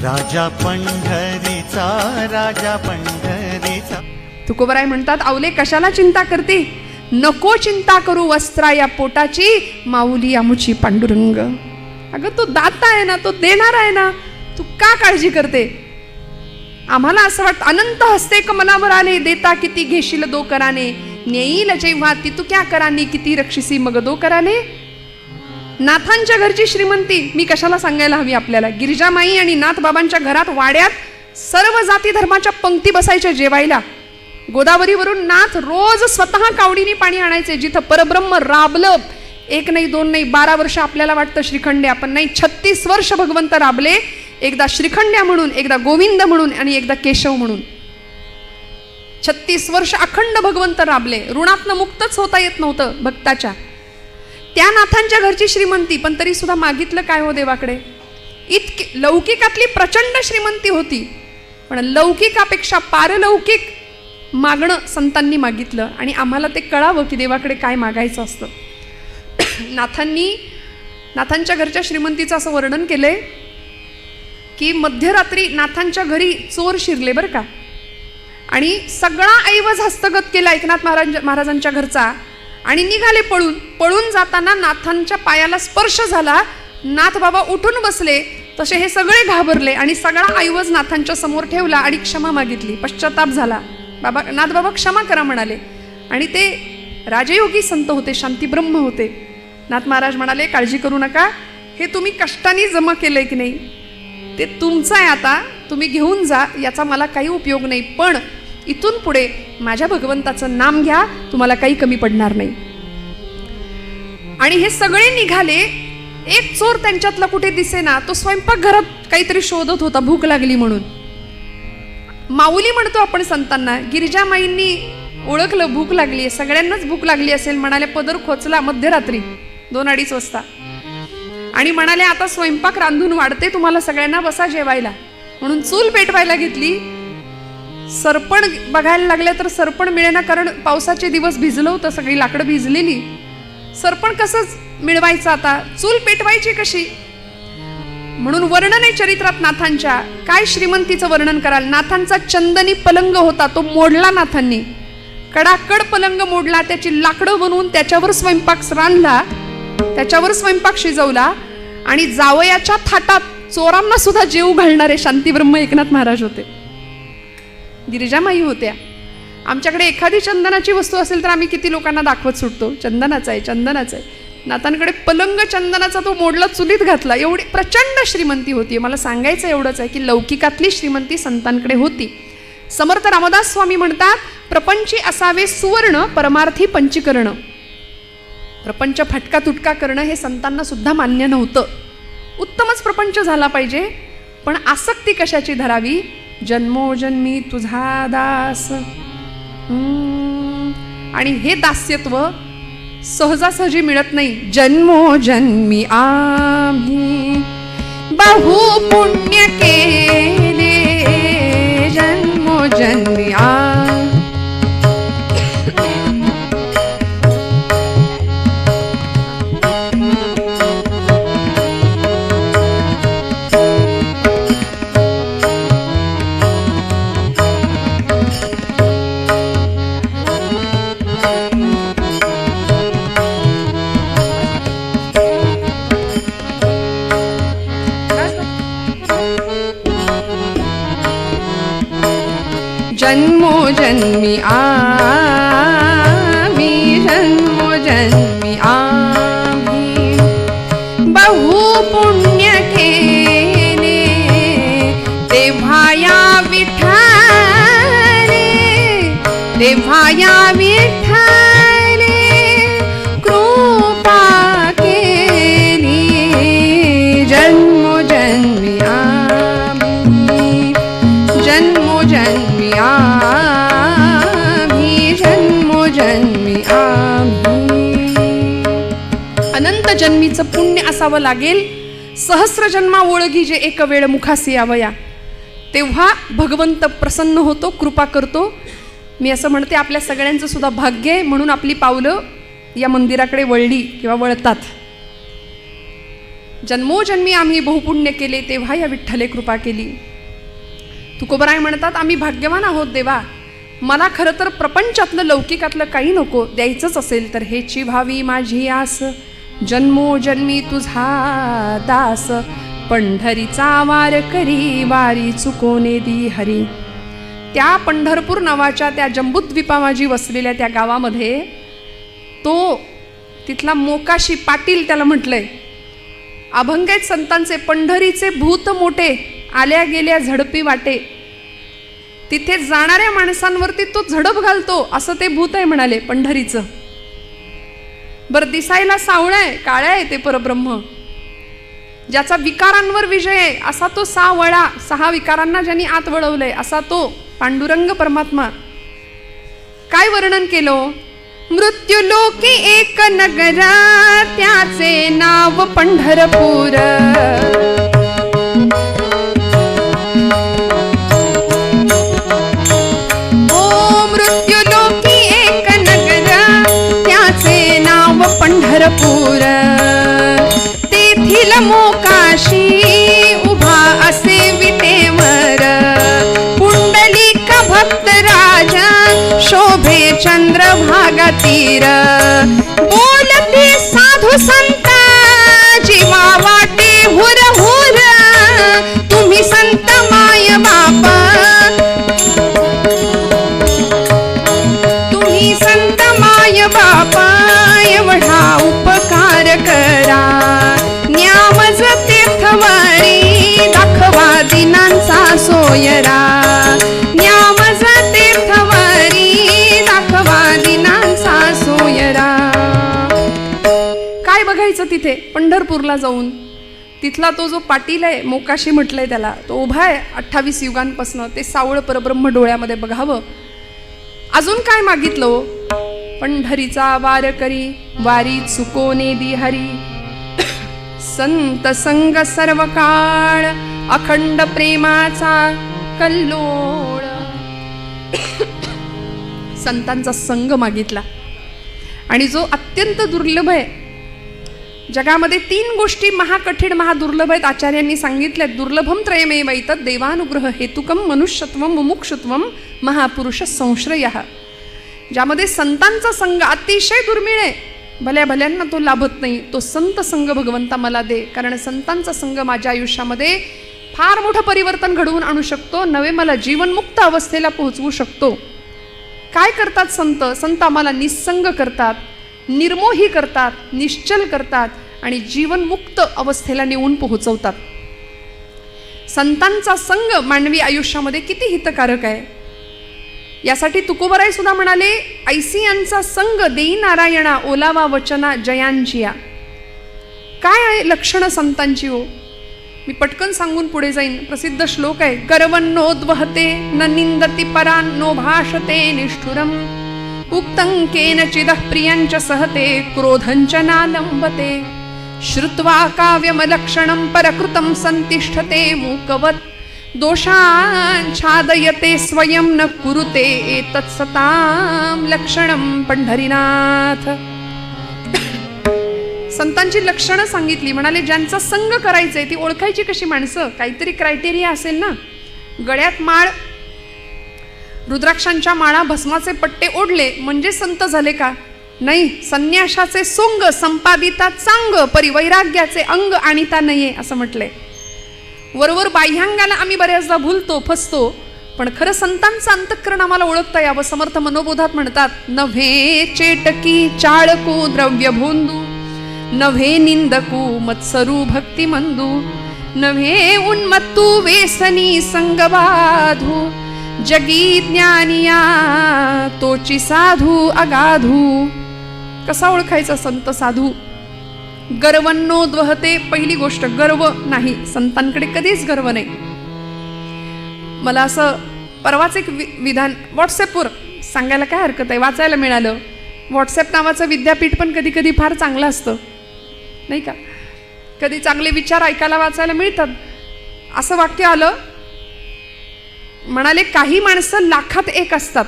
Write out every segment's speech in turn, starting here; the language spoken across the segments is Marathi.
राजा पंढरीचा, राजा पंढरीचा. तुकोबराय म्हणतात, आवले कशाला चिंता करते, नको चिंता करू वस्त्रा या पोटाची, माऊली आमुची पांडुरंग. अगं तो दाता आहे ना, तो देणार आहे ना, तू का काळजी करते. आम्हाला असं वाटतं, अनंत हस्ते कमलावर आले, देता किती घेशील दो कराने, नेईल जेव्हा ती तू क्या कराने, किती रक्षिसी मग दो कराने. नाथांच्या घरची श्रीमंती मी कशाला सांगायला हवी आपल्याला. गिरिजामाई आणि नाथ बाबांच्या घरात वाड्यात सर्व जाती धर्माच्या पंक्ती बसायच्या जेवायला. गोदावरीवरून नाथ रोज स्वतः कावडीने पाणी आणायचे. जिथं परब्रह्म राबलं, एक नाही दोन नाही 12 वर्ष आपल्याला वाटतं श्रीखंड्या, पण नाही 36 वर्ष भगवंत राबले. एकदा श्रीखंड्या म्हणून, एकदा गोविंद म्हणून आणि एकदा केशव म्हणून. 36 वर्ष अखंड भगवंत राबले. ऋणातनं मुक्तच होता येत नव्हतं भक्ताच्या. त्या नाथांच्या घरची श्रीमंती, पण तरी सुद्धा मागितलं काय हो देवाकडे. इतकी लौकिकातली प्रचंड श्रीमंती होती, पण लौकिकापेक्षा पारलौकिक मागणं संतांनी मागितलं. आणि आम्हाला ते कळावं की देवाकडे काय मागायचं असतं. नाथांच्या घरच्या श्रीमंतीचं असं वर्णन केलंय की मध्यरात्री नाथांच्या घरी चोर शिरले बरं का, आणि सगळा ऐवज हस्तगत केला एकनाथ महाराजांच्या घरचा, आणि निघाले पळून. पळून जाताना नाथांच्या पायाला स्पर्श झाला. नाथ बाबा उठून बसले, तसे हे सगळे घाबरले आणि सगळा ऐवज नाथांच्या समोर ठेवला आणि क्षमा मागितली. पश्चाताप झाला. नाथ बाबा क्षमा करा म्हणाले. आणि ते राजयोगी संत होते, शांतीब्रह्म होते. नाथ महाराज म्हणाले, काळजी करू नका, हे तुम्ही कष्टाने जमा केलंय की नाही ते तुमचं आहे, आता तुम्ही घेऊन जा, याचा मला काही उपयोग नाही, पण इथून पुढे माझ्या भगवंताचं नाम घ्या, तुम्हाला काही कमी पडणार नाही. आणि हे सगळे निघाले. एक चोर त्यांच्यातला कुठे दिसेना, तो स्वयंपाकघरात काहीतरी शोधत होता, भूक लागली म्हणून. माऊली म्हणतो आपण संतांना. गिरिजामाईंनी ओळखलं भूक लागली, सगळ्यांनाच भूक लागली असेल, म्हणाले पदर खोचला मध्यरात्री 2-2:30 वाजता आणि म्हणाले आता स्वयंपाक रांधून वाढते, तुम्हाला सगळ्यांना बसा जेवायला. म्हणून चूल पेटवायला घेतली. सरपण बघायला लागले तर सरपण मिळेना, कारण पावसाचे दिवस भिजलं होतं, सगळी लाकडं भिजलेली. सरपण कसंच मिळवायचं, आता चूल पेटवायची कशी. म्हणून वर्णन आहे चरित्रात नाथांच्या. काय श्रीमंतीचं वर्णन कराल. नाथांचा चंदनी पलंग होता, तो मोडला नाथांनी. कडाकड पलंग मोडला, त्याची लाकडं बनवून त्याच्यावर स्वयंपाक रांधला, त्याच्यावर स्वयंपाक शिजवला. आणि जावयाच्या थाटात चोरांना सुद्धा जेव घालणारे शांतीब्रह्म एकनाथ महाराज होते. गिरिजामाई होत्या. आमच्याकडे एखादी चंदनाची वस्तू असेल तर आम्ही किती लोकांना दाखवत सुटतो, चंदनाचा आहे, चंदनाचा आहे. नाथांकडे पलंग चंदनाचा, तो मोडला, चुलीत घातला. एवढी प्रचंड श्रीमंती होती. मला सांगायचं एवढंच आहे की लौकिकातली श्रीमंती संतांकडे होती. समर्थ रामदास स्वामी म्हणतात, प्रपंची असावे सुवर्ण, परमार्थी पंचीकरण. प्रपंच फटका तुटका करणं हे संतांना सुद्धा मान्य नव्हतं. उत्तमच प्रपंच झाला पाहिजे, पण आसक्ती कशाची धरावी. जन्मोजन्मी तुझा दास. आणि हे दास्यत्व सहजासहजी मिळत नाही. जन्मोजन्मी आम्ही बहु पुण्य केले, जन्मोजन्मी जन्मोजन्मी आम्ही, जन्मोजन्मी आम्ही बहु पुण्य केले, तेव्हा या विठ्ठले, तेव्हा या विठ्ठले कृपा केली. जन्मोजन्मी आम्ही, जन्मोजन्मी आम्ही, जन्मोजन्मी आम्ही. अनंत जन्मीचं पुण्य असावं लागेल. सहस्र जन्मा ओळगी जे एक वेळ मुखासी यावया, तेव्हा भगवंत प्रसन्न होतो, कृपा करतो. मी असं म्हणते आपल्या सगळ्यांचं सुद्धा भाग्य आहे, म्हणून आपली पावलं या मंदिराकडे वळली किंवा वळतात. जन्मोजन्मी आम्ही बहुपुण्य केले तेव्हा या विठ्ठले कृपा केली. तुकोबराय म्हणतात, आम्ही भाग्यवान आहोत देवा, मला खरं तर प्रपंचातलं लौकिकातलं काही नको, द्यायचंच असेल तर हेची व्हावी माझी आस, जन्मोजन्मी तुझा दास, पंढरीचा वार करी वारी चुकोने दी हरी. त्या पंढरपूर नावाच्या त्या जंबूद्वीपामाजी वसलेल्या त्या गावामध्ये तो तिथला मोकाशी पाटील त्याला म्हटलंय, अभंग आहेत संतांचे, पंढरीचे भूत मोठे आल्या गेल्या झडपी वाटे. तिथे जाणाऱ्या माणसांवरती तो झडप घालतो असं ते भूत आहे म्हणाले पंढरीचं. बर दिसायला सावळं आहे, काळ्या आहे ते परब्रह्म, ज्याचा विकारांवर विजय आहे असा तो सावळा, 6 विकारांना ज्यांनी आत वळवलंय असा तो पांडुरंग परमात्मा. काय वर्णन केलं? मृत्युलोकी एक नगरा त्याचे नाव पंढरपूर, ओ मृत्युलोकी एक नगरा त्याचे नाव पंढरपूर, तेथील मोकाशी उभा असे विटेवर, पुंडलिक भक्त राजा शोभे चंद्रभागा तीर, बोलते साधू संत जीवा वाटे हुर हुर, तुम्ही संत माय बाप, तुम्ही संत माय बाप, एवढा उपकार करा, न्यामज तीर्थवारी दाखवा दिनांचा सोयरा, न्यामज तीर्थवारी दाखवा दिनांचा सोयरा. काय बघायचं तिथे पंढरपूरला जाऊन? तिथला तो जो पाटील आहे, मोकाशी म्हटलंय त्याला, तो उभा आहे 28 युगांपासनं, ते सावळ परब्रह्म डोळ्यामध्ये बघावं. अजून काय मागितलं? पंढरीचा वार करी वारी चुकोने दी हरी, संत संग सर्व काळ अखंड प्रेमाचा कल्लोळ. संतांचा संग मागितला. आणि जो अत्यंत दुर्लभ आहे, जगामध्ये 3 गोष्टी महाकठीण महादुर्लभ आहेत आचार्यांनी सांगितल्या. दुर्लभम त्रयमेव एतत् देवानुग्रह हेतुकम मनुष्यत्वम मुमुक्षुत्वम महापुरुष संश्रयः. ज्यामध्ये संतांचा संग अतिशय दुर्मिळ आहे, भल्या भल्यांना तो लाभत नाही. तो संत संग भगवंता मला दे, कारण संतांचा संग माझ्या आयुष्यामध्ये फार मोठं परिवर्तन घडवून आणू शकतो, नवे मला जीवनमुक्त अवस्थेला पोहोचवू शकतो. काय करतात संत? संत आम्हाला निस्संग करतात, निर्मोही करतात, निश्चल करतात आणि जीवनमुक्त अवस्थेला नेऊन पोहोचवतात. संतांचा संग मानवी आयुष्यामध्ये किती हितकारक आहे. यासाठी तुकोबराय सुद्धा म्हणाले, ऐसी यांचा संग देई नारायणा ओलावा वचना जयांचिया. काय आहे लक्षणं संतांची हो? मी पटकन सांगून पुढे जाईन. प्रसिद्ध श्लोक आहे, गर्वन्नोद्वहते न निंदति परान् नो भाषते निष्ठुरम, उक्तं केनचिदः प्रियञ्च सहते क्रोधञ्च नालम्बते, श्रुत्वा काव्यमलक्षणं परकृतं संतिष्ठते मूकवत्, दोषाच्छादयते स्वयं न कुरुते एतत्सतां लक्षणं पंढरीनाथ. संतांची लक्षणं सांगितली. म्हणाले ज्यांचा संग करायचंय ती ओळखायची कशी माणसं? काहीतरी क्रायटेरिया असेल ना. गळ्यात माळ, रुद्राक्षांच्या माळा, भस्माचे पट्टे ओढले म्हणजे संत झाले का? नाही. संन्याशाचे सोंग संपादिता चांग, परिवैराग्याचे अंग आणिता नये असं म्हटलंय. वरवर बाह्यांगाला आम्ही बऱ्याचदा भूलतो, फसतो, पण खरं संतांचं अंतःकरण आम्हाला ओळखता यावं. समर्थ मनोबोधात म्हणतात, नव्हे चेटकी चाळकू द्रव्य भोंदू, नव्हे निंदकू मत्सरू भक्ती मंदू, नव्हे उन्मत्तू वेसनी संगबाधू, जगी ज्ञानिया तोची साधू अगाधू. कसा ओळखायचा संत साधू? गर्वन्नोद्वहते. पहिली गोष्ट, गर्व नाही. संतांकडे कधीच गर्व नाही. मला असं परवाच एक विधान व्हॉट्सॲपवर सांगायला काय हरकत आहे, वाचायला मिळालं. व्हॉट्सॲप नावाचं विद्यापीठ पण कधी कधी फार चांगलं असतं नाही का? कधी चांगले विचार ऐकायला वाचायला मिळतात. असं वाक्य आलं, म्हणाले काही माणसं लाखात एक असतात,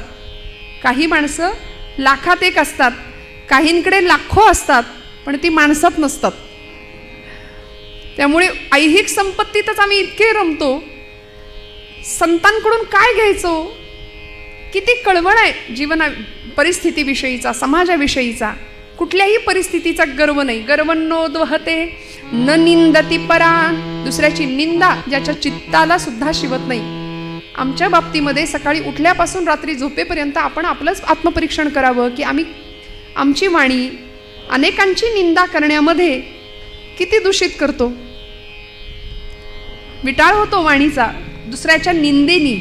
काही माणसं लाखात एक असतात, काहींकडे लाखो असतात पण ती माणसात नसतात. त्यामुळे ऐहिक संपत्तीतच आम्ही इतके रमतो, संतांकडून काय घ्यायचो? किती कळवळ आहे जीवना परिस्थितीविषयीचा, समाजाविषयीचा. कुठल्याही परिस्थितीचा गर्व नाही. गर्वन्नोद्वहते न निंदती परान. दुसऱ्याची निंदा ज्याच्या चित्ताला सुद्धा शिवत नाही. आमच्या बाबतीमध्ये सकाळी उठल्यापासून रात्री झोपेपर्यंत आपण आपलंच आत्मपरीक्षण करावं की आमची वाणी अनेकांची निंदा करण्यामध्ये किती दूषित करतो. विटाळ होतो वाणीचा दुसऱ्याच्या निंदेनी.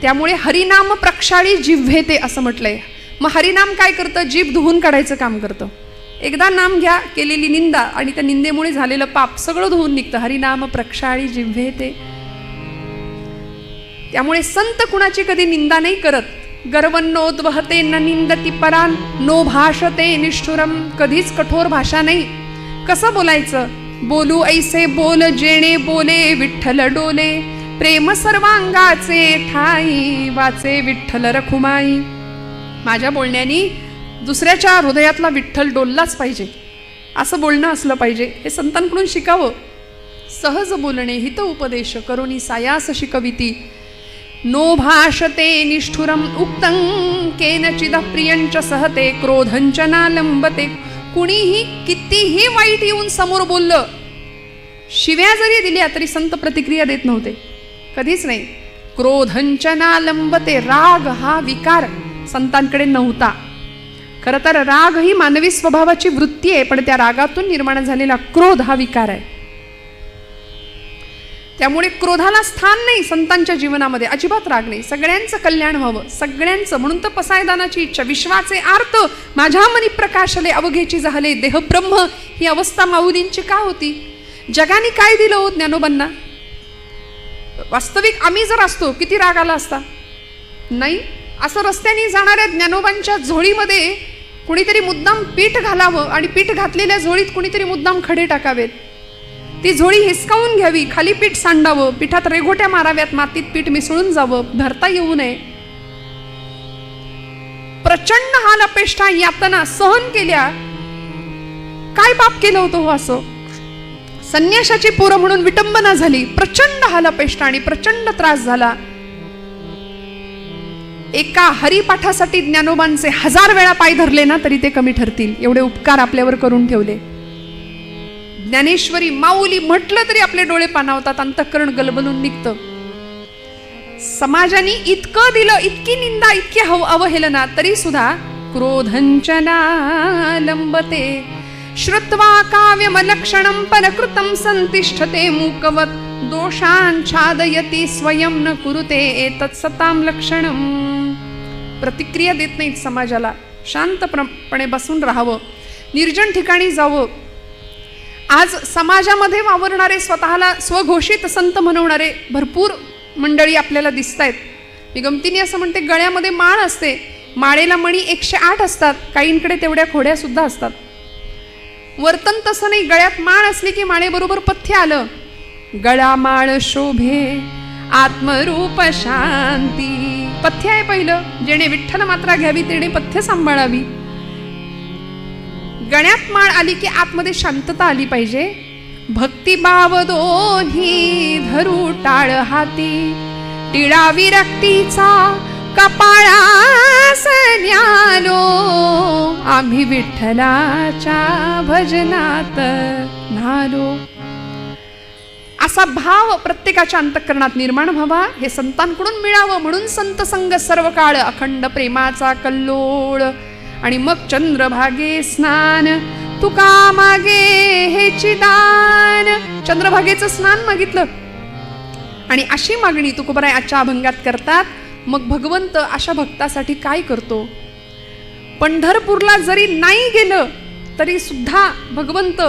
त्यामुळे हरिनाम प्रक्षाळी जिव्हेते असं म्हटलंय. मग हरिनाम काय करतं? जीभ धुवून काढायचं काम करतं. एकदा नाम घ्या, केलेली निंदा आणि त्या निंदेमुळे झालेलं पाप सगळं धुवून निघतं. हरिनाम प्रक्षाळी जिव्हेते. त्यामुळे संत कुणाची कधी निंदा नाही करत. गर्वन्नोद्वहते न निंदती परान नो भाषते निष्ठुरम. कधीच कठोर भाषा नाही. कसं बोलायचं? बोलू ऐसे बोल जेणे बोले विठ्ठल डोले. प्रेम सर्वांगाचे ठाई वाचे विठ्ठल रखुमाई. माझ्या बोलण्यानी दुसऱ्याच्या हृदयातला विठ्ठल डोललाच पाहिजे, असं बोलणं असलं पाहिजे. हे संतांकडून शिकावं. सहज बोलणे हित उपदेश करोनी सायास शिकविती. नो भाषते निष्ठुरम उक्तं केनचिद प्रियंच सहते क्रोधंच नालंबते. कुणीही कितीही वाईट येऊन समोर बोललं, शिव्या जरी दिल्या तरी संत प्रतिक्रिया देत नव्हते, कधीच नाही. क्रोधंच नालंबते. राग हा विकार संतांकडे नव्हता. खरं तर राग ही मानवी स्वभावाची वृत्ती आहे, पण त्या रागातून निर्माण झालेला क्रोध हा विकार आहे. त्यामुळे क्रोधाला स्थान नाही संतांच्या जीवनामध्ये. अजिबात राग नाही. सगळ्यांचं कल्याण व्हावं, सगळ्यांचं. म्हणून तर पसायदानाची इच्छा. विश्वाचे आर्त माझ्या मनी प्रकाशले अवघेची झाले देह ब्रह्म. ही अवस्था माऊलींची का होती? जगाने काय दिलं हो ज्ञानोबांना? वास्तविक आम्ही जर असतो किती राग आला असता? नाही. असं रस्त्याने जाणाऱ्या ज्ञानोबांच्या झोळीमध्ये कुणीतरी मुद्दाम पीठ घालावं आणि पीठ घातलेल्या झोळीत कुणीतरी मुद्दाम खडे टाकावेत. ती झोळी हिसकावून घ्यावी, खाली पीठ सांडावं, पिठात रेघोट्या माराव्यात, मातीत पीठ मिसळून जावं, धरता येऊ नये. प्रचंड हाल अपेष्टा यातना सहन केल्या. काय पाप केलं होतं हो असं? संन्यासाची पोरं म्हणून विटंबना झाली. प्रचंड हाल अपेष्टा आणि प्रचंड त्रास झाला. एका हरिपाठासाठी ज्ञानोबांचे 1000 वेळा पाय धरले ना तरी ते कमी ठरतील. एवढे उपकार आपल्यावर करून ठेवले. ज्ञानेश्वरी माऊली म्हटलं तरी आपले डोळे पाणावतात, अंतःकरण गलबलून निघतं. समाजाने इतकं दिलं, इतकी निंदा, इतकी अवहेलना, तरी सुद्धा क्रोधंचना लंबते. श्रुत्वा काव्यमलक्षणं परकृतं संतिष्ठते मूकवत. दोषांच्छादयति स्वयं न कुरुते एतत् सतां लक्षणं. प्रतिक्रिया देत नाहीत समाजाला. शांतपणे बसून राहावं, निर्जन ठिकाणी जावं. आज समाजामध्ये वावरणारे, स्वतःला स्वघोषित संत म्हणवणारे भरपूर मंडळी आपल्याला दिसत आहेत. मी गमतीने असं म्हणते, गळ्यामध्ये माळ असते, माळेला मणी 108 असतात. काहींकडे तेवढ्या खोड्या सुद्धा असतात. वर्तन तसं नाही. गळ्यात माळ असली की माळेबरोबर पथ्य आलं. गळा माळ शोभे आत्मरूप शांती. पथ्य आहे पहिलं. जेणे विठ्ठल मात्रा घ्यावी तेणे पथ्य सांभाळावी. गळ्यात माळ आली की आतमध्ये शांतता आली पाहिजे. भक्तिभाव दोन्ही धरू टाळ हाती. टिळा विरक्तीचा कपाळास न्यालो. आम्ही विठ्ठलाच्या भजनात न्हालो. असा भाव प्रत्येकाच्या अंतःकरणात निर्माण व्हावा, हे संतांकडून मिळावं. म्हणून संत संग सर्व काळ अखंड प्रेमाचा कल्लोळ. आणि मग चंद्रभागे स्नान तुका मागे हेची दान. चंद्रभागेचं स्नान मागितलं आणि अशी मागणी तुकोबाराय आजच्या अभंगात करतात. मग भगवंत अशा भक्तासाठी काय करतो? पंढरपूरला जरी नाही गेलं तरी सुद्धा भगवंत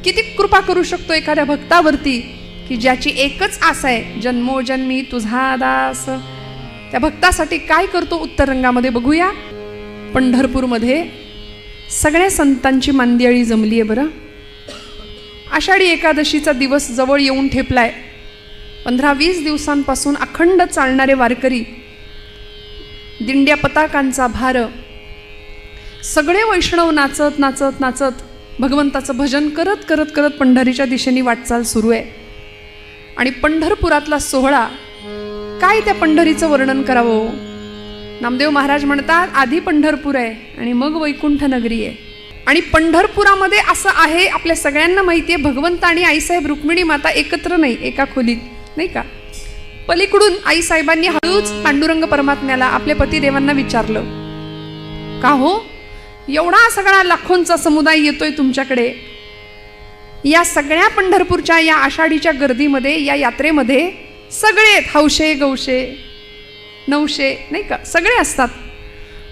किती कृपा करू शकतो एखाद्या भक्तावरती की ज्याची एकच आस आहे, जन्मोजन्मी तुझा दास. त्या भक्तासाठी काय करतो उत्तर रंगामध्ये बघूया. पंढरपूरमध्ये सगळ्या संतांची मांदियाळी जमली आहे बरं. आषाढी एकादशीचा दिवस जवळ येऊन ठेपलाय. 15-20 दिवसांपासून अखंड चालणारे वारकरी, दिंड्या पताकांचा भार, सगळे वैष्णव नाचत नाचत नाचत भगवंताचं भजन करत करत करत पंढरीच्या दिशेने वाटचाल सुरू आहे. आणि पंढरपुरातला सोहळा, काय त्या पंढरीचं वर्णन करावं. नामदेव महाराज म्हणतात, आधी पंढरपूर आहे आणि मग वैकुंठ नगरी आहे. आणि पंढरपुरामध्ये असं आहे, आपल्या सगळ्यांना माहिती आहे, भगवंत आणि आईसाहेब रुक्मिणी माता एकत्र नाही, एका खोलीत, नाही का. पलीकडून आईसाहेबांनी हळूच पांडुरंग परमात्म्याला, आपल्या पतिदेवांना विचारलं, का हो एवढा सगळा लाखोंचा समुदाय येतोय तुमच्याकडे, या सगळ्या पंढरपूरच्या या आषाढीच्या गर्दीमध्ये, या यात्रेमध्ये सगळे हौशे गौशे नवशे, नाही का, सगळे असतात.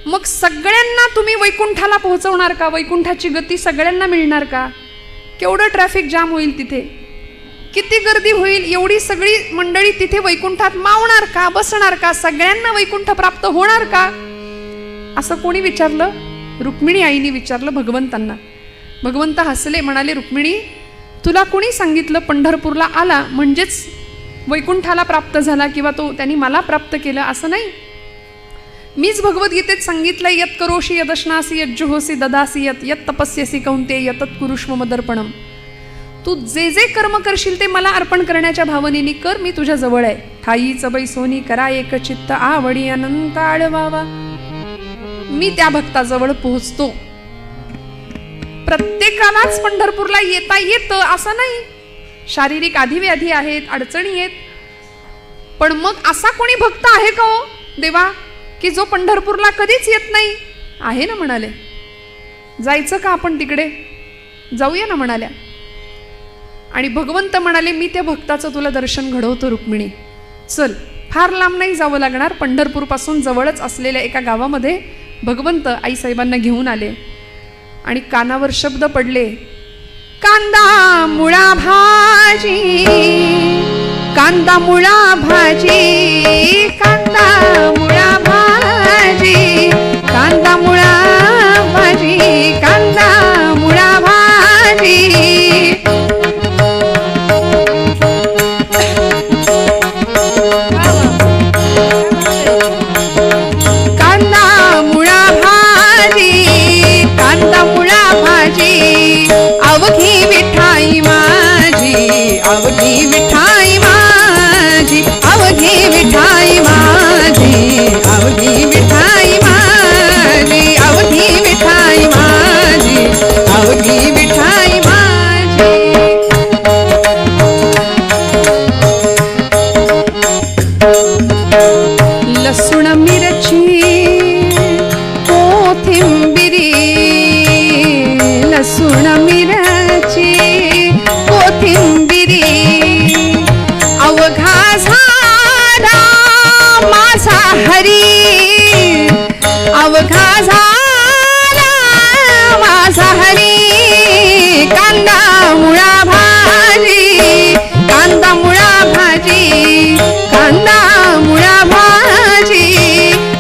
मग सगळ्यांना तुम्ही वैकुंठाला पोहोचवणार का? वैकुंठाची गती सगळ्यांना मिळणार का? केवढं ट्रॅफिक जाम होईल तिथे, किती गर्दी होईल, एवढी सगळी मंडळी तिथे वैकुंठात मावणार का, बसणार का, सगळ्यांना वैकुंठ प्राप्त होणार का? असं कोणी विचारलं? रुक्मिणी आईने विचारलं भगवंतांना. भगवंत हसले, म्हणाले, रुक्मिणी तुला कोणी सांगितलं पंढरपूरला आला म्हणजेच वैकुंठाला प्राप्त झाला किंवा तो त्यांनी मला प्राप्त केलं? असं नाही. मीच भगवद्गीतेत सांगितलं, यत करोशी यदश्नासी यज्जुहोसी ददासी यत यत तपस्यसी कौंतेय तत् कुरुष्व मदर्पणम. तू जे जे कर्म करशील ते मला अर्पण करण्याच्या भावनेने कर, मी तुझ्या जवळ आहे. ठाई चबै सोनी करा एक चित्त आवडी अनंत आळवावा. मी त्या भक्ताजवळ पोहोचतो. प्रत्येकालाच पंढरपूरला येता येतं असं नाही. शारीरिक आधिव्याधी आहेत, अडचणी आहेत. पण मग असा कोणी भक्त आहे का हो देवा, की जो पंढरपूरला कधीच येत नाही? आहे ना, म्हणाले. जायचं का आपण तिकडे? जाऊया ना, म्हणाल्या. आणि भगवंत म्हणाले, मी त्या भक्ताचं तुला दर्शन घडवतो रुक्मिणी, चल. फार लांब नाही जावं लागणार. पंढरपूरपासून जवळच असलेल्या एका गावामध्ये भगवंत आईसाहेबांना घेऊन आले आणि कानावर शब्द पडले, कांदा मुळा भाजी, कांदा मुळा भाजी, कांदा मुळा भाजी, कांदा मुळा भाजी, कांदा मुळा भाजी. कांदा मुळा भाजी, कांदा मुळा भाजी, अवघी विठाई माझी, अवघी विठाई माझी, अवघी विठाई माझी, अवघी विठाई माझी, अवघी विठाई माझी, अवघी विठाई माझी. लसूण मिरची कोथिंबिरी, लसूण मिरची कोथिंबिरी, अवघा झाला माझा हरी, अवघा झाला माझा हरी. कांदा मुळा भाजी, कांदा मुळा भाजी, कांदा मुळा भाजी,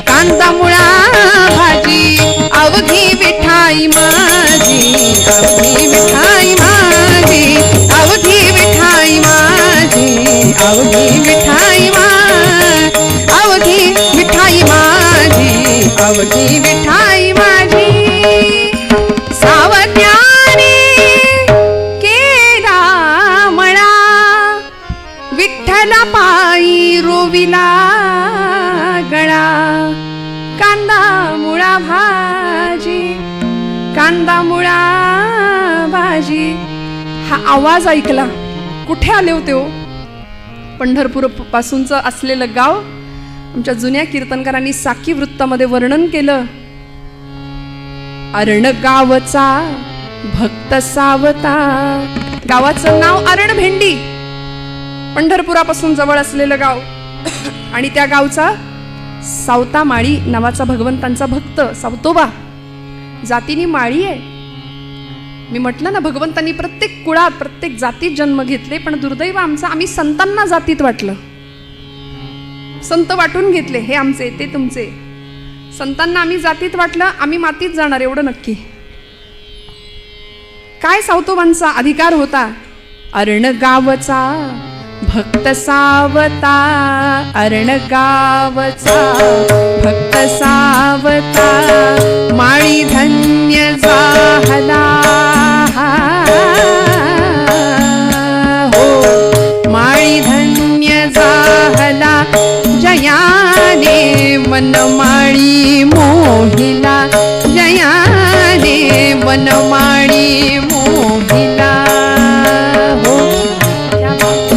कांदा मुळा भाजी, अवघी विठाई माझी, अवघी विठाई माझी, अवघी विठाई माझी, अवघी विठाई माझी, अवघी विठाई माझी, अवघी विठाई माझी. सावत्याने केला मळा, विठ्ठला पायी रोविला गळा. कांदा मुळा भाजी, कांदा मुळा भाजी. हा आवाज ऐकला, कुठे आले होते हो? पंढरपूर पासूनचं असलेलं गाव. आमच्या जुन्या कीर्तनकारांनी साकी वृत्तामध्ये वर्णन केलं. अरण गावचा भक्त सावता. गावाचं नाव अरण भेंडी, पंढरपुरापासून जवळ असलेलं गाव. आणि त्या गावचा सावता माळी नावाचा भगवंतांचा भक्त सावतोबा. जातीने माळी आहे. मी म्हटलं ना, भगवंतांनी प्रत्येक कुळात प्रत्येक जातीत जन्म घेतले, पण दुर्दैव आमचा, आम्ही संतांना जातीत वाटलं. संत वाटून घेतले, हे आमचे ते तुमचे. संतांना आम्ही जातीत वाटलं, आम्ही मातीत जाणार एवढं नक्की. काय सावतोबांचा अधिकार होता? अरण गावचा भक्त सावता, अरण गावचा भक्त सावता. माळी धन्य झाला हो माळी धन्य झाला जयाने वनमाळी मोहिला जयाने वनमाळी मोहिला हो क्या बात,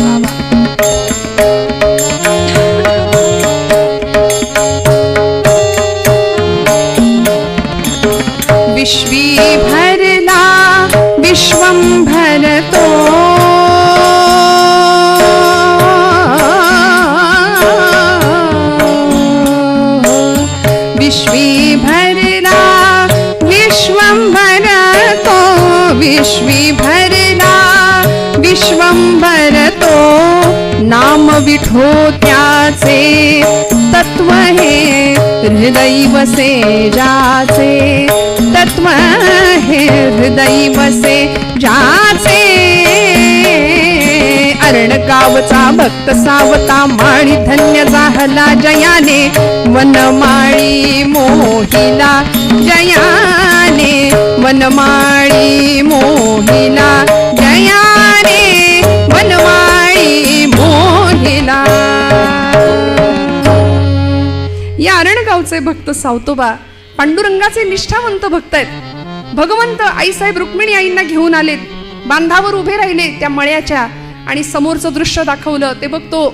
विश्वी भरला विश्वंभर तो विश्वी भरला विश्वंभर तो विश्वी भरला विश्वंभर तो नाम विठोत्याचे तत्व हे हृदय वसे जाचे तत्व हे हृदय वसे जाचे अरणकावचा भक्त सावता माळी धन्य झाला जयाने वनमाळी मोहिला जयाने वनमाळी मोहिला जयाने वनमाळी मोहिला. या अरणगावचे भक्त सावतोबा पांडुरंगाचे निष्ठावंत भक्त आहेत. भगवंत आईसाहेब रुक्मिणी आईंना घेऊन आलेत, बांधावर उभे राहिले त्या मळ्याच्या आणि समोरचं दृश्य दाखवलं. ते बघतो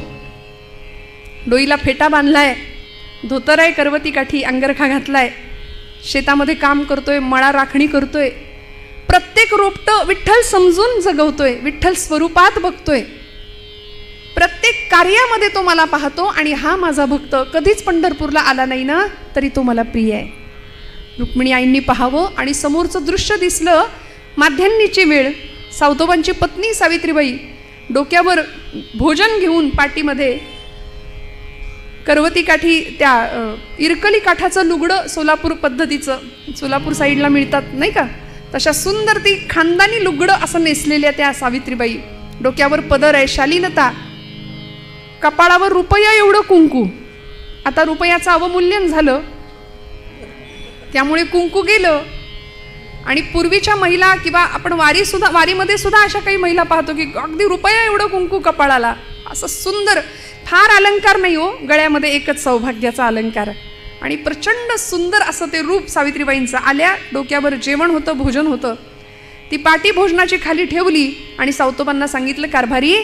डोईला फेटा बांधलाय, धोतर आहे, करवती काठी, अंगरखा घातलाय, शेतामध्ये काम करतोय, मळा राखणी करतोय, प्रत्येक रोपटं विठ्ठल समजून जगवतोय, विठ्ठल स्वरूपात बघतोय, प्रत्येक कार्यामध्ये तो मला पाहतो आणि हा माझा भक्त कधीच पंढरपूरला आला नाही ना तरी तो मला प्रिय आहे. रुक्मिणी आईंनी पाहावं आणि समोरचं दृश्य दिसलं. माध्यान्नीची वेळ, सावतोबांची पत्नी सावित्रीबाई डोक्यावर भोजन घेऊन पाठीमध्ये करवती काठी, त्या इरकली काठाचं लुगडं सोलापूर पद्धतीचं, सोलापूर साईडला मिळतात नाही का, तशा सुंदर ती खानदानी लुगडं असं नेसलेल्या त्या सावित्रीबाई, डोक्यावर पदर आहे, शालीनता, कपाळावर रुपया एवढं कुंकू. आता रुपयाचं अवमूल्यन झालं त्यामुळे कुंकू गेलं. आणि पूर्वीच्या महिला किंवा आपण वारीमध्ये सुद्धा अशा काही महिला पाहतो की अगदी रुपया एवढं कुंकू कपाळाला, असं सुंदर, फार अलंकार नाही हो, गळ्यामध्ये एकच सौभाग्याचा अलंकार आणि प्रचंड सुंदर असं ते रूप सावित्रीबाईंचं. आल्या, डोक्यावर जेवण होतं, भोजन होतं, ती पाटी भोजनाची खाली ठेवली आणि सावतोबांना सांगितलं, कारभारी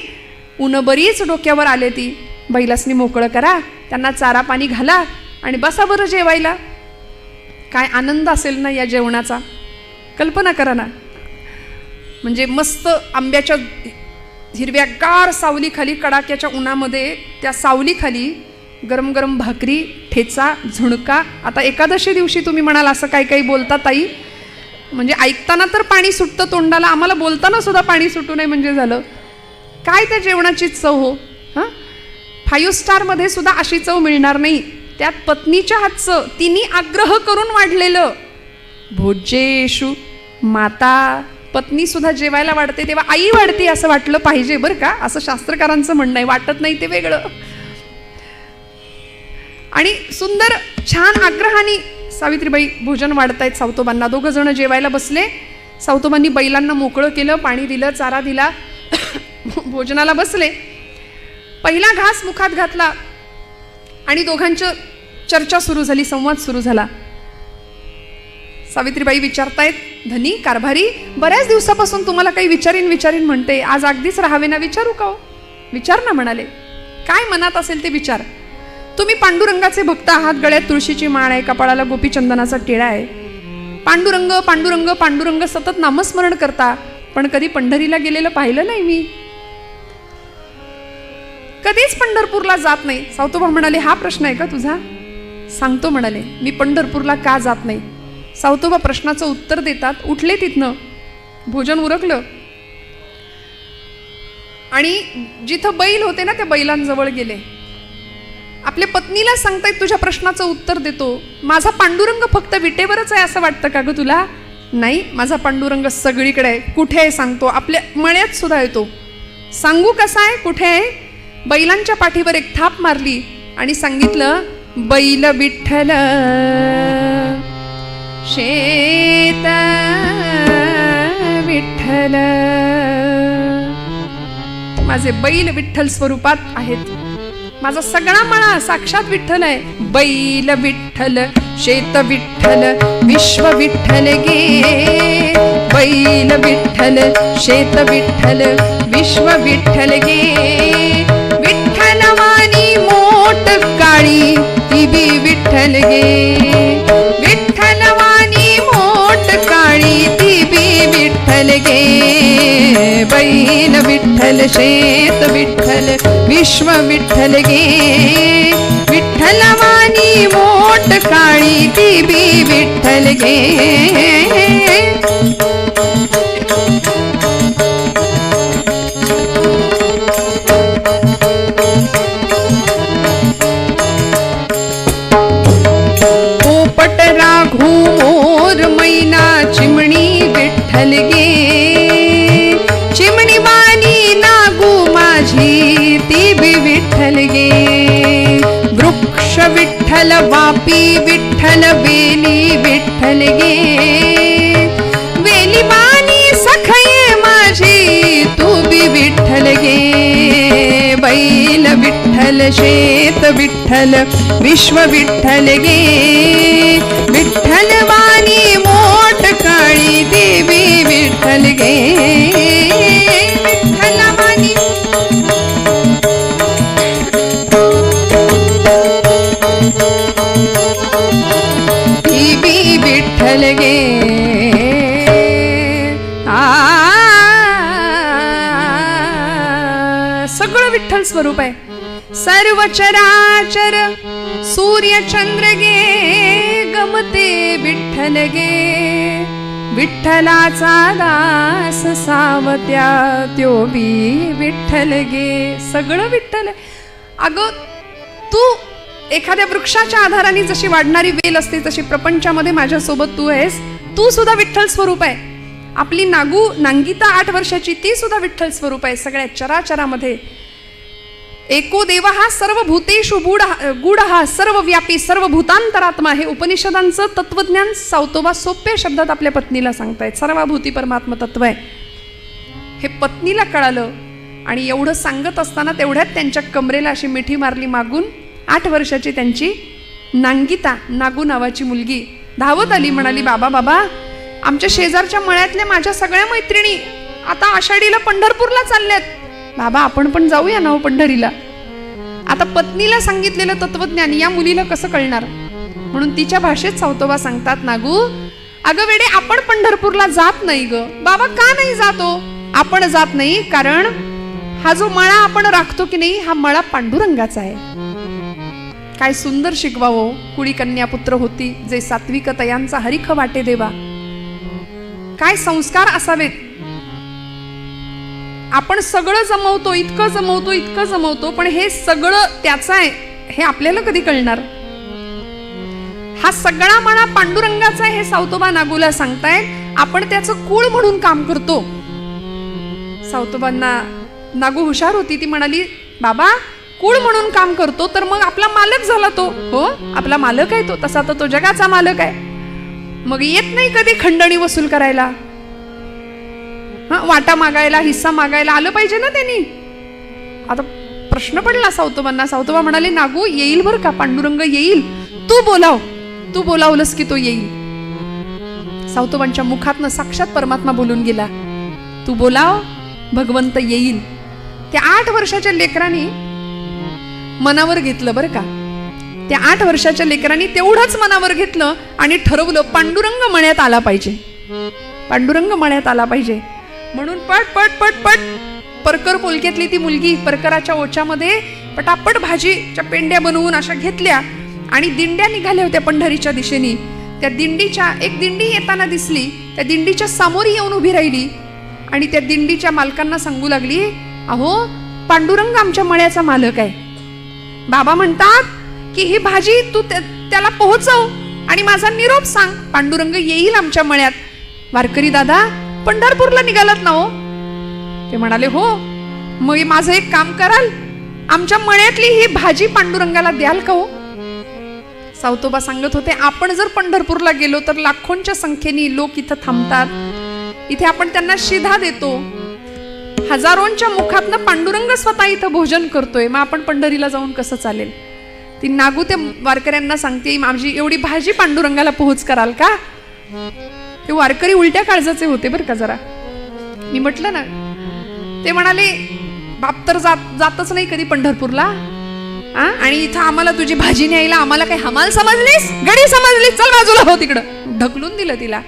ऊन बरीच डोक्यावर आले, ती बैलासनी मोकळं करा, त्यांना चारा पाणी घाला आणि बसा बरं जेवायला. काय आनंद असेल ना या जेवणाचा, कल्पना करा ना. म्हणजे मस्त आंब्याच्या हिरव्यागार सावलीखाली, कडाक्याच्या उन्हामध्ये त्या सावलीखाली गरम गरम भाकरी, ठेचा, झुणका. आता एकादशी दिवशी तुम्ही म्हणाल असं काही काही बोलता ताई, म्हणजे ऐकताना तर पाणी सुटतं तोंडाला, आम्हाला बोलताना सुद्धा पाणी सुटू नये म्हणजे झालं. काय त्या जेवणाची चव हो. हां, 5 स्टारमध्ये सुद्धा अशी चव मिळणार नाही. त्यात पत्नीच्या हातचं, तिने आग्रह करून वाढलेलं. भोजेषु माता, पत्नी सुद्धा जेवायला वाढते तेव्हा आई वाढते असं वाटलं पाहिजे बरं का, असं शास्त्रकारांचं म्हणणं आहे. वाटत नाही ते वेगळं. आणि सुंदर छान आग्रहाने सावित्रीबाई भोजन वाढतायत सावतोबांना. 2 जण जेवायला बसले. सावतोबांनी बैलांना मोकळं केलं, पाणी दिलं, चारा दिला, भोजनाला बसले. पहिला घास मुखात घातला आणि दोघांची चर्चा सुरू झाली, संवाद सुरू झाला. सावित्रीबाई विचारतायत, धनी कारभारी, बऱ्याच दिवसापासून तुम्हाला काही विचारीन म्हणते, आज अगदीच राहावे ना, विचारू का हो? विचार ना म्हणाले, काय मनात असेल ते विचार. तुम्ही पांडुरंगाचे भक्त आहात, गळ्यात तुळशीची माळ आहे, कपाळाला गोपीचंदनाचा टिळा आहे, पांडुरंग पांडुरंग पांडुरंग सतत नामस्मरण करता, पण कधी पंढरीला गेलेलं पाहिलं नाही मी, कधीच पंढरपूरला जात नाही. सावतोबा म्हणाले, हा प्रश्न आहे का तुझा? सांगतो म्हणाले, मी पंढरपूरला का जात नाही. सावतोबा प्रश्नाचं उत्तर देतात. उठले तिथनं, भोजन उरकलं आणि जिथं बैल होते ना त्या बैलांजवळ गेले. आपल्या पत्नीला सांगतायत, तुझ्या प्रश्नाचं उत्तर देतो, माझा पांडुरंग फक्त विटेवरच आहे असं वाटतं का ग तुला? नाही, माझा पांडुरंग सगळीकडे आहे. कुठे आहे सांगतो, आपल्या मळ्यात सुद्धा येतो. सांगू कसा आहे, कुठे आहे? बैलांच्या पाठीवर एक थाप मारली आणि सांगितलं, बैल विठ्ठल शेत विठ्ठल, माझे बैल विठ्ठल स्वरूपात आहेत. माझा सगळा मळा साक्षात विठ्ठल आहे. बैल विठ्ठल, शेत विठ्ठल, विश्व विठ्ठल गे. बैल विठ्ठल, शेत विठ्ठल, विश्व विठ्ठल गे. विठ्ठल वाणी मोठ काळी ती बी विठ्ठल गे. विठ्ठल वाणी मोठ काळी ती बी विठ्ठल गे. बैल विठ्ठल, शेत विठ्ठल, विश्व विठ्ठल गे. विठ्ठल वाणी मोठ काळी ती बी विठ्ठल गे. पोपट राघू मोर मैना चिमणी विठ्ठल गे. चिमणी वाणी नागू माझी ती बी विठ्ठल गे. वृक्ष विठ्ठल, वापी विठ्ठल, वेली विठ्ठल गे. वेली वाणी सखये माझी तू बी विठ्ठल गे. बैल विठ्ठल, शेत विठ्ठल, विश्व विठ्ठल गे. विठ्ठल वाणी मोठ काळी देवी विठ्ठल गे. विठ्ठल वाणी देवी विठ्ठल गे. सगळं विठ्ठल स्वरूप आहे. सर्व चराचर सूर्य चंद्र गे. गमते विठ्ठल गे. विठ्ठलाचा दास सावत्या त्यो बी विठ्ठल गे. सगळं विठ्ठल. अगं तू एखाद्या वृक्षाच्या आधाराने जशी वाढणारी वेल असते तशी प्रपंचामध्ये माझ्यासोबत तू आहेस. तू सुद्धा विठ्ठल स्वरूप आहे. आपली नांगिता 8 वर्षाची ती सुद्धा विठ्ठल स्वरूप आहे. सगळ्या चराचरामध्ये एको देव हा सर्व भूतेषु गूढ हा सर्व व्यापी सर्व भूतांतरात्मा. हे उपनिषदांचं तत्वज्ञान सावतोबा सोप्या शब्दात आपल्या पत्नीला सांगतायत. सर्वभूती परमात्म तत्व आहे हे पत्नीला कळालं. आणि एवढं सांगत असताना तेवढ्यात त्यांच्या कमरेला अशी मिठी मारली मागून. 8 वर्षाची त्यांची नांगिता, नागू नावाची मुलगी धावत आली. म्हणाली, बाबा बाबा, आमच्या शेजारच्या मळ्यातल्या माझ्या सगळ्या मैत्रिणी आता आषाढीला पंढरपूरला चालल्यात. बाबा आपण पण जाऊया ना पंढरीला. आता पत्नीला सांगितलेलं तत्वज्ञान या मुलीला कसं कळणार. म्हणून तिच्या भाषेत सावतोबा सांगतात, नागू अगं वेडे, आपण पंढरपूरला जात नाही ग. बाबा का नाही जातो. आपण जात नाही कारण हा जो मळा आपण राखतो की नाही, हा मळा पांडुरंगाचा आहे. काय सुंदर शिकवावं. कुळी कन्या पुत्र होती जे सात्विक तयांचा हरिख वाटे देवा. काय संस्कार असावेत. आपण सगळं जमवतो, इतकं जमवतो, पण हे सगळं त्याचं आहे हे आपल्याला कधी कळणार. हा सगळा मळा पांडुरंगाचा आहे हे सावतोबा नागूला सांगतायत. आपण त्याचं कुळ म्हणून काम करतो. सावतोबांना नागू हुशार होती. ती म्हणाली, बाबा कुळ म्हणून काम करतो तर मग आपला मालक झाला तो. हो आपला मालक आहे तो, तसा तर तो जगाचा मालक आहे. मग येत नाही कधी खंडणी वसूल करायला. वाटा मागायला, हिस्सा मागायला आलं पाहिजे ना त्यांनी. आता प्रश्न पडला सावतोबांना. सावतोबा म्हणाले, नागू येईल बरं का, पांडुरंग येईल. तू बोलावलंस की तो येईल. सावतोबांच्या मुखातनं साक्षात परमात्मा बोलून गेला, तू बोलाव भगवंत येईल. त्या 8 वर्षाच्या लेकरांनी मनावर घेतलं बरं का. त्या 8 वर्षाच्या लेकरांनी तेवढंच मनावर घेतलं आणि ठरवलं पांडुरंग मळ्यात आला पाहिजे. पांडुरंग मळ्यात आला पाहिजे म्हणून पट पट पट पट परकर पोलक्यातली ती मुलगी परकराच्या ओच्यामध्ये पटापट भाजीच्या पेंड्या बनवून अशा घेतल्या आणि दिंड्या निघाल्या होत्या पंढरीच्या दिशेने. त्या दिंडीच्या एक दिंडी येताना दिसली. त्या दिंडीच्या समोर येऊन उभी राहिली आणि त्या दिंडीच्या मालकांना सांगू लागली, अहो पांडुरंग आमच्या मळ्याचा मालक आहे. बाबा म्हणतात की ही भाजी तू त्याला पोहोचव आणि माझा निरोप सांग. पांडुरंग येईल आमच्या मळ्यात. वारकरी दादा पंढरपूरला निघालात ना हो. ते म्हणाले, हो. मग माझं एक काम कराल, आमच्या मळ्यातली ही भाजी पांडुरंगाला द्याल का हो. सावतोबा सांगत होते, आपण जर पंढरपूरला गेलो तर लाखोंच्या संख्येने लोक इथं थांबतात. इथे आपण त्यांना शिधा देतो, हजारोंच्या मुखातनं पांडुरंग स्वतः इथं भोजन करतोय, मग आपण पंढरीला जाऊन कसं चालेल? ती नागू त्या वारकऱ्यांना सांगते, माझी एवढी भाजी पांडुरंगाला पोहोच कराल का? ते वारकरी उलट्या काळजाचे होते बरं का जरा. मी म्हटलं ना, ते म्हणाले बाप तर जातच नाही कधी पंढरपूरला, आणि इथं आम्हाला तुझी भाजी न्यायला आम्हाला काही हमाल समजलीस, गडी समजलीस, चल बाजूला हो तिकडं. ढकलून दिलं तिला.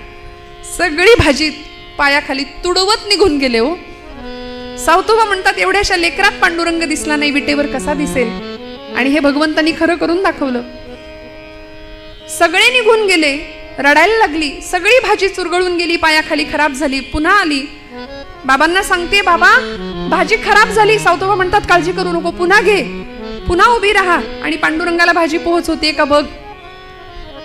सगळी भाजी पायाखाली तुडवत निघून गेले हो. सावतोबा म्हणतात एवढ्याशा लेकरात पांडुरंग दिसला नाही, विटेवर कसा दिसेल? आणि हे भगवंतांनी खरं करून दाखवलं. सगळे निघून गेले, रडायला लागली, सगळी भाजी चुरगळून गेली, पायाखाली खराब झाली. पुन्हा आली, बाबांना सांगते बाबा भाजी खराब झाली. सावतोबा म्हणतात काळजी करू नको, पुन्हा घे, पुन्हा उभी राहा आणि पांडुरंगाला भाजी पोहोच होते का बघ.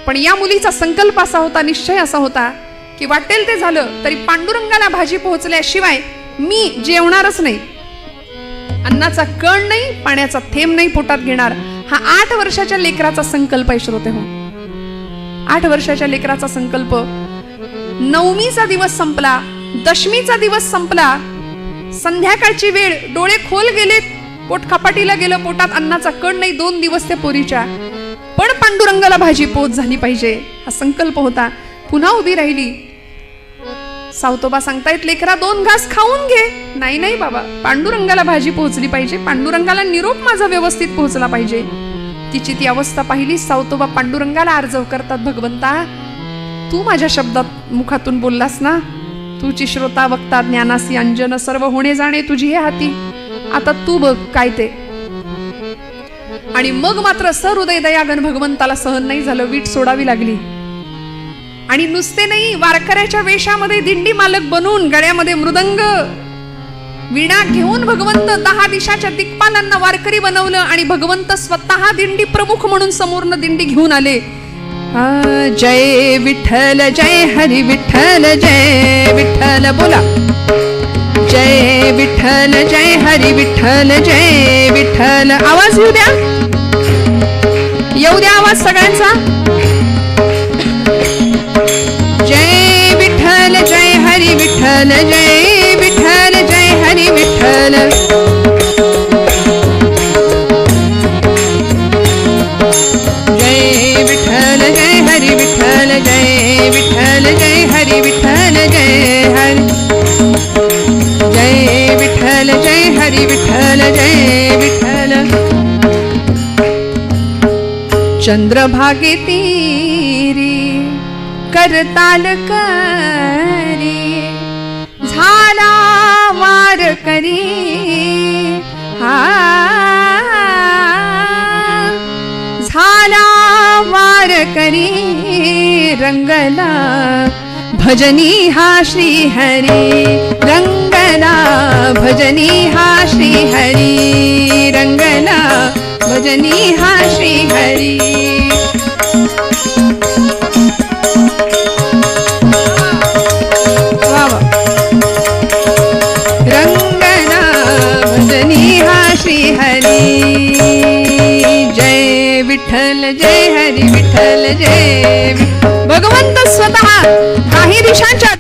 पण या मुलीचा संकल्प असा होता, निश्चय असा होता की वाटेल ते झालं तरी पांडुरंगाला भाजी पोहोचल्याशिवाय मी जेवणारच नाही. अन्नाचा कण नाही, पाण्याचा थेंब नाही पोटात घेणार. हा 8 वर्षाच्या लेकराचा संकल्प आहे श्रोते हो. 8 वर्षाच्या लेकराचा संकल्प. नवमीचा दिवस संपला, दशमीचा दिवस संपला, संध्याकाळची वेळ, डोळे खोल गेले, पोट खपाटीला गेलं, पोटात अन्नाचा कण नाही 2 दिवस त्या पोरीच्या. पण पांडुरंगाला भाजी पोच झाली पाहिजे हा संकल्प होता. पुन्हा उभी राहिली. सावतोबा सांगतायत लेकरा 2 घास खाऊन घे. नाही नाही बाबा, पांडुरंगाला भाजी पोहोचली पाहिजे, पांडुरंगाला निरोप माझा व्यवस्थित पोहोचला पाहिजे. तिची ती अवस्था पाहिली. सावतोबा पांडुरंगाला आर्जव करतात, भगवंता तू माझ्या शब्दात मुखातून बोललास ना, तुझी श्रोता वक्ता ज्ञानासी अंजन सर्व होणे जाणे तुझी हे हाती, आता तू बघ काय ते. आणि मग मात्र सहृदय दयागण भगवंताला सहन नाही झालं, वीट सोडावी लागली. आणि नुसते नाही, वारकऱ्याच्या वेशामध्ये दिंडी मालक बनून गळ्यामध्ये मृदंग वीणा घेऊन भगवंत 10 दिशाच्या दिक्पालांना वारकरी बनवलं आणि भगवंत स्वतः दिंडी प्रमुख म्हणून समोरनं दिंडी घेऊन आले. जय विठ्ठल जय हरी विठ्ठल जय विठ्ठल बोला. जय विठ्ठल जय हरी विठ्ठल जय विठ्ठल. आवाज येऊ द्या, येऊ द्या आवाज सगळ्यांचा. जय विठ्ठल जय हरी विठ्ठल जय विठ्ठल जय हरी विठ्ठल. जय विठ्ठल जय हरी विठ्ठल जय विठ्ठल जय हरी विठ्ठल जय हरी. जय विठ्ठल जय हरी विठ्ठल जय विठ्ठल. चंद्रभागे तीरी करताल करी झाला वार करी. झाला वार करी रंगला भजनी हा श्री हरी. रंगला भजनी हा श्री हरी. रंगला भजनी हा श्री हरी. रंगना भजनी हा श्री हरी. जय विठ्ठल जय हरी विठ्ठल जय. भगवंत स्वतः काही दिशांच्या